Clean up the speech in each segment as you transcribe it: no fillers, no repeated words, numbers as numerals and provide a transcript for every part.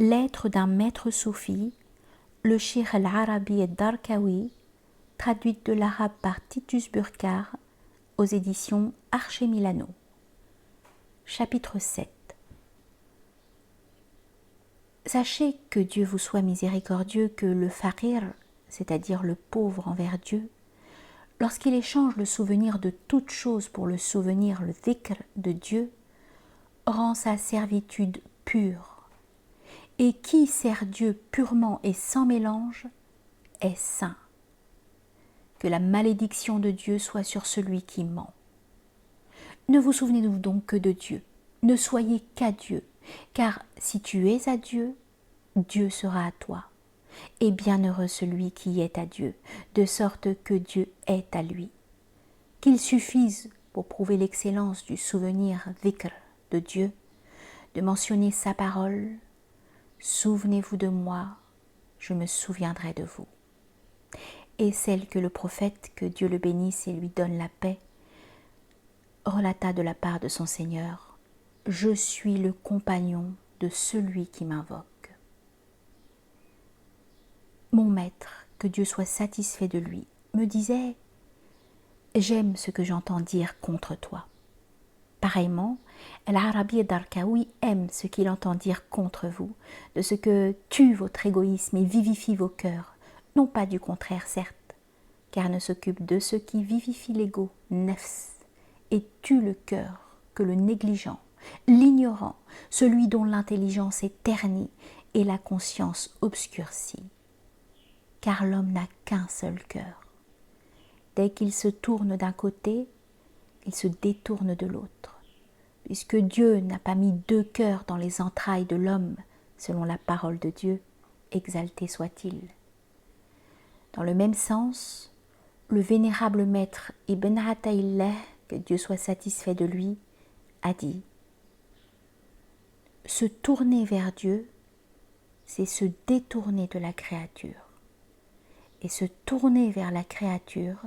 Lettre d'un maître soufi, le Cheikh al-Arabi ad-Darkawi, traduite de l'arabe par Titus Burkar, aux éditions Arche Milano. Chapitre 7. Sachez que Dieu vous soit miséricordieux, que le faqir, c'est-à-dire le pauvre envers Dieu, lorsqu'il échange le souvenir de toute chose pour le souvenir, le dhikr de Dieu, rend sa servitude pure. Et qui sert Dieu purement et sans mélange est saint. Que la malédiction de Dieu soit sur celui qui ment. Ne vous souvenez-vous donc que de Dieu, ne soyez qu'à Dieu, car si tu es à Dieu, Dieu sera à toi. Et bienheureux celui qui est à Dieu, de sorte que Dieu est à lui. Qu'il suffise, pour prouver l'excellence du souvenir dhikr de Dieu, de mentionner sa parole, « Souvenez-vous de moi, je me souviendrai de vous ». Et celle que le prophète, que Dieu le bénisse et lui donne la paix, relata de la part de son Seigneur, « Je suis le compagnon de celui qui m'invoque ». Mon maître, que Dieu soit satisfait de lui, me disait « J'aime ce que j'entends dire contre toi ». Pareillement, l'Arabi ad-Darkawi aime ce qu'il entend dire contre vous, de ce que tue votre égoïsme et vivifie vos cœurs, non pas du contraire certes, car il ne s'occupe de ce qui vivifie l'ego, nefs, et tue le cœur que le négligent, l'ignorant, celui dont l'intelligence est ternie et la conscience obscurcie. Car l'homme n'a qu'un seul cœur. Dès qu'il se tourne d'un côté, il se détourne de l'autre, puisque Dieu n'a pas mis deux cœurs dans les entrailles de l'homme, selon la parole de Dieu, exalté soit-il. Dans le même sens, le vénérable maître Ibn Ataillah, que Dieu soit satisfait de lui, a dit « Se tourner vers Dieu, c'est se détourner de la créature. Et se tourner vers la créature,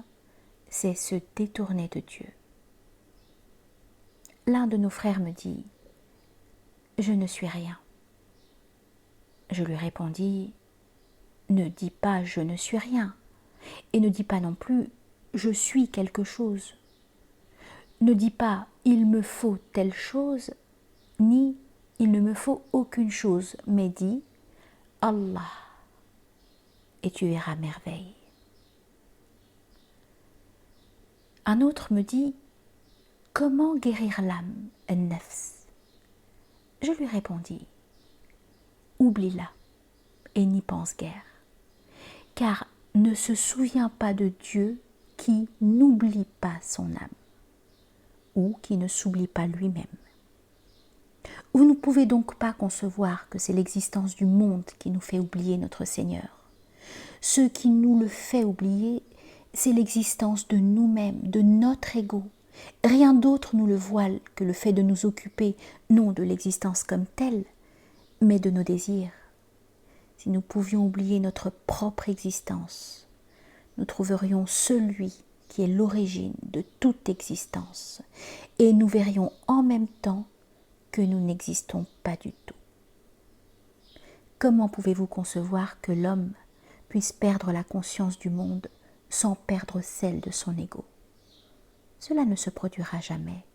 c'est se détourner de Dieu. » L'un de nos frères me dit « Je ne suis rien ». Je lui répondis « Ne dis pas « je ne suis rien » et ne dis pas non plus « je suis quelque chose ». Ne dis pas « il me faut telle chose » ni « il ne me faut aucune chose », mais dis « Allah » et tu verras merveille. Un autre me dit « Comment guérir l'âme, al-nafs ?» Je lui répondis « Oublie-la et n'y pense guère, car ne se souvient pas de Dieu qui n'oublie pas son âme, ou qui ne s'oublie pas lui-même. Vous ne pouvez donc pas concevoir que c'est l'existence du monde qui nous fait oublier notre Seigneur. Ce qui nous le fait oublier, c'est l'existence de nous-mêmes, de notre ego. Rien d'autre nous le voile que le fait de nous occuper, non de l'existence comme telle, mais de nos désirs. Si nous pouvions oublier notre propre existence, nous trouverions celui qui est l'origine de toute existence, et nous verrions en même temps que nous n'existons pas du tout. Comment pouvez-vous concevoir que l'homme puisse perdre la conscience du monde sans perdre celle de son ego? Cela ne se produira jamais.